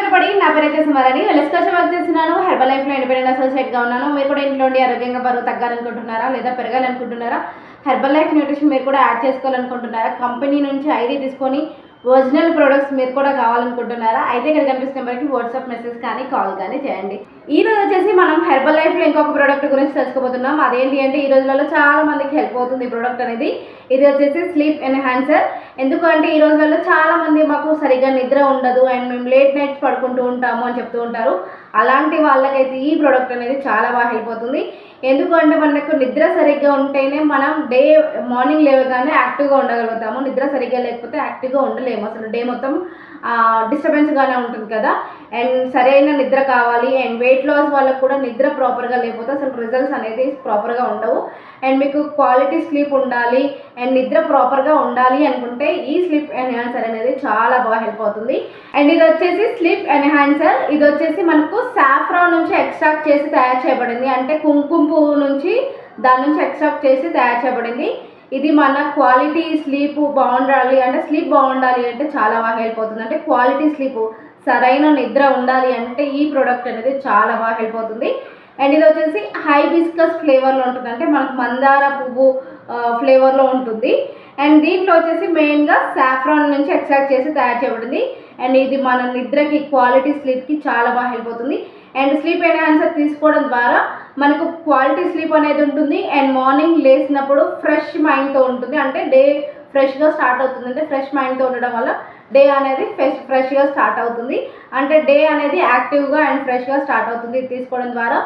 Everybody నా పేరు వచ్చేసి మరణి వెల్నెస్ కోచ్ వర్క్ చేస్తున్నాను. హెర్బల్ లైఫ్లో ఇండిపెండెంట్ అసోసియేట్గా ఉన్నాను. మీరు కూడా ఇంట్లో ఉండి ఆరోగ్యంగా బరువు తగ్గాలనుకుంటున్నారా లేదా పెరగాలనుకుంటున్నారా? హెర్బల్ లైఫ్ న్యూట్రిషన్ మీరు కూడా యాడ్ చేసుకోవాలనుకుంటున్నారా? కంపెనీ నుంచి ఐడి తీసుకొని ఒరిజినల్ ప్రొడక్ట్స్ మీరు కూడా కావాలనుకుంటున్నారా? అయితే ఇక్కడ కనిపిస్తున్న నెంబర్కి వాట్సాప్ మెసేజ్ కానీ కాల్ కానీ చేయండి. ఈ రోజు వచ్చేసి మనం హెర్బల్ లైఫ్లో ఇంకొక ప్రోడక్ట్ గురించి తెలుసుకోబోతున్నాం. అదేంటి అంటే ఈ రోజులలో చాలా మందికి హెల్ప్ అవుతుంది ఈ ప్రోడక్ట్ అనేది. ఇది వచ్చేసి స్లీప్ ఎన్హాన్సర్. ఎందుకంటే ఈ రోజులలో చాలా మంది మాకు సరిగ్గా నిద్ర ఉండదు అండ్ మేము లేట్ నైట్స్ పడుకుంటూ ఉంటాము అని చెప్తూ ఉంటారు. అలాంటి వాళ్ళకైతే ఈ ప్రోడక్ట్ అనేది చాలా బాగా హెల్ప్ అవుతుంది. ఎందుకంటే మనకు నిద్ర సరిగ్గా ఉంటేనే మనం మార్నింగ్ లేవగానే యాక్టివ్గా ఉండగలుగుతాము. నిద్ర సరిగ్గా లేకపోతే యాక్టివ్గా ఉండలేము. అసలు డే మొత్తం డిస్టర్బెన్స్గానే ఉంటుంది కదా. అండ్ సరైన నిద్ర కావాలి. అండ్ వెయిట్ లాస్ వాళ్ళకు కూడా నిద్ర ప్రాపర్గా లేకపోతే అసలు రిజల్ట్స్ అనేది ప్రాపర్గా ఉండవు. అండ్ మీకు క్వాలిటీ స్లీప్ ఉండాలి అండ్ నిద్ర ప్రాపర్గా ఉండాలి అనుకుంటే ఈ స్లీప్ ఎన్హాన్సర్ అనేది చాలా బాగా హెల్ప్ అవుతుంది. అండ్ ఇది వచ్చేసి స్లీప్ ఎన్హాన్సర్. ఇది వచ్చేసి మనకు సాఫ్రాన్ నుంచి ఎక్స్ట్రాక్ట్ చేసి తయారు చేయబడింది. అంటే కుంకుమ పువ్వు నుంచి దాని నుంచి ఎక్స్ట్రాక్ట్ చేసి తయారు చేయబడింది. ఇది మన క్వాలిటీ స్లీప్ బాగుండాలి అంటే స్లీప్ బాగుండాలి అంటే చాలా బాగా హెల్ప్ అవుతుంది. అంటే క్వాలిటీ స్లీప్ సరైన నిద్ర ఉండాలి అంటే ఈ ప్రోడక్ట్ అనేది చాలా బాగా హెల్ప్ అవుతుంది. అండ్ ఇది వచ్చేసి హైబిస్కస్ ఫ్లేవర్లో ఉంటుంది. అంటే మనకు మందార పువ్వు ఫ్లేవర్లో ఉంటుంది. అండ్ దీంట్లో వచ్చేసి మెయిన్గా సాఫ్రాన్ నుంచి ఎక్స్ట్రాక్ట్ చేసి తయారు చేయబడింది. అండ్ ఇది మన నిద్రకి క్వాలిటీ స్లీప్కి చాలా బాగా హెల్ప్ అవుతుంది. అండ్ స్లీప్ ఎన్హాన్సర్ తీసుకోవడం ద్వారా మనకు క్వాలిటీ స్లీప్ అనేది ఉంటుంది. అండ్ మార్నింగ్ లేచినప్పుడు ఫ్రెష్ మైండ్తో ఉంటుంది. అంటే డే ఫ్రెష్గా స్టార్ట్ అవుతుంది. అంటే ఫ్రెష్ మైండ్తో ఉండడం వల్ల డే అనేది ఫ్రెష్గా స్టార్ట్ అవుతుంది. అంటే డే అనేది యాక్టివ్గా అండ్ ఫ్రెష్గా స్టార్ట్ అవుతుంది తీసుకోవడం ద్వారా.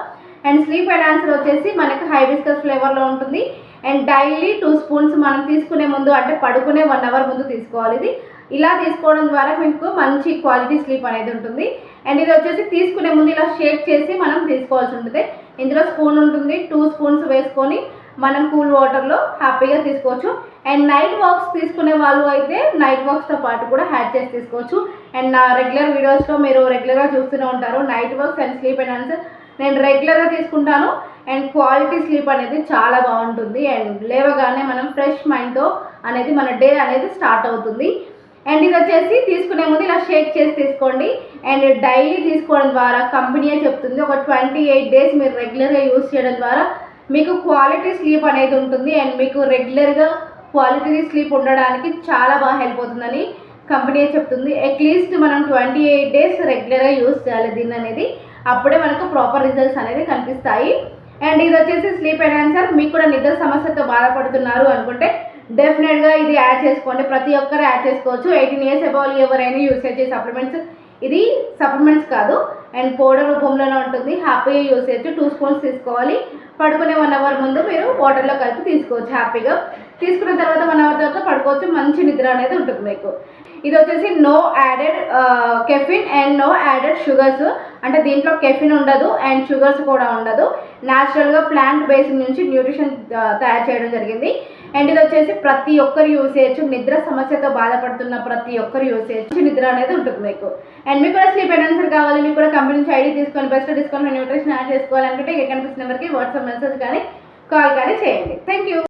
అండ్ స్లీప్ ఎన్హాన్సర్ వచ్చేసి మనకు హైబిస్కస్ ఫ్లేవర్లో ఉంటుంది. అండ్ డైలీ 2 స్పూన్స్ మనం తీసుకునే ముందు అంటే పడుకునే 1 అవర్ ముందు తీసుకోవాలి. ఇది ఇలా తీసుకోవడం ద్వారా మీకు మంచి క్వాలిటీ స్లీప్ అనేది ఉంటుంది. అండ్ ఇది వచ్చేసి తీసుకునే ముందు ఇలా షేక్ చేసి మనం తీసుకోవాల్సి ఉంటుంది. ఇందులో స్పూన్ ఉంటుంది. 2 స్పూన్స్ వేసుకొని మనం కూల్ వాటర్లో హ్యాపీగా తీసుకోవచ్చు. అండ్ నైట్ వాక్స్ తీసుకునే వాళ్ళు అయితే నైట్ వాక్స్తో పాటు కూడా యాడ్ చేసి తీసుకోవచ్చు. అండ్ నా రెగ్యులర్ వీడియోస్లో మీరు రెగ్యులర్గా చూస్తూనే ఉంటారు night walks and sleep enhancer నేను రెగ్యులర్గా తీసుకుంటాను. అండ్ క్వాలిటీ స్లీప్ అనేది చాలా బాగుంటుంది. అండ్ లేవగానే మనం ఫ్రెష్ మైండ్తో అనేది మన డే అనేది స్టార్ట్ అవుతుంది. అండ్ ఇది వచ్చేసి తీసుకునే ముందు ఇలా షేక్ చేసి తీసుకోండి. అండ్ డైలీ తీసుకోవడం ద్వారా కంపెనీయే చెప్తుంది ఒక 28 డేస్ మీరు రెగ్యులర్గా యూజ్ చేయడం ద్వారా మీకు క్వాలిటీ స్లీప్ అనేది ఉంటుంది. అండ్ మీకు రెగ్యులర్గా క్వాలిటీ స్లీప్ ఉండడానికి చాలా బాగా హెల్ప్ అవుతుందని కంపెనీయే చెప్తుంది. అట్లీస్ట్ మనం 28 డేస్ రెగ్యులర్గా యూజ్ చేయాలి దీన్ని అనేది. అప్పుడే మనకు ప్రాపర్ రిజల్ట్స్ అనేది కనిపిస్తాయి. అండ్ ఇది వచ్చేసి స్లీప్ ఎన్హాన్సర్. మీకు కూడా నిద్ర సమస్యతో బాధపడుతున్నారు అనుకుంటే డెఫినెట్గా ఇది యాడ్ చేసుకోండి. ప్రతి ఒక్కరు యాడ్ చేసుకోవచ్చు. 18 ఇయర్స్ అబౌవ్ ఎవరైనా యూజ్ చేసే సప్లిమెంట్స్. ఇది సప్లిమెంట్స్ కాదు అండ్ పౌడర్ రూపంలోనే ఉంటుంది. హ్యాపీగా యూజ్ చేయొచ్చు. 2 స్పూన్స్ తీసుకోవాలి. పడుకునే 1 అవర్ ముందు మీరు వాటర్లో కలిపి తీసుకోవచ్చు. హ్యాపీగా తీసుకున్న తర్వాత 1 అవర్ తర్వాత పడుకోవచ్చు. మంచి నిద్ర అనేది ఉంటుంది మీకు. ఇది వచ్చేసి no added caffeine and no added sugars. అంటే దీంట్లో కెఫిన్ ఉండదు అండ్ షుగర్స్ కూడా ఉండదు. న్యాచురల్గా ప్లాంట్ బేస్డ్ నుంచి న్యూట్రిషన్ తయారు చేయడం జరిగింది. అండ్ ఇది వచ్చేసి ప్రతి ఒక్కరు యూజ్ చేయొచ్చు. నిద్ర సమస్యతో బాధపడుతున్న ప్రతి ఒక్కరు యూజ్ చేయొచ్చు. నిద్ర అనేది ఉంటుంది మీకు. అండ్ మీకు కూడా స్లీప్ ఎన్హాన్సర్ కావాలి, మీకు కూడా కంపెనీ నుంచి ఐడి తీసుకొని బెస్ట్ డిస్కౌంట్ న్యూట్రిషన్ యాడ్ చేసుకోవాలనుకుంటే ఇక్కడ కనిపిస్తున్న నెంబర్కి వాట్సాప్ మెసేజ్ కానీ కాల్ కానీ చేయండి. Thank you.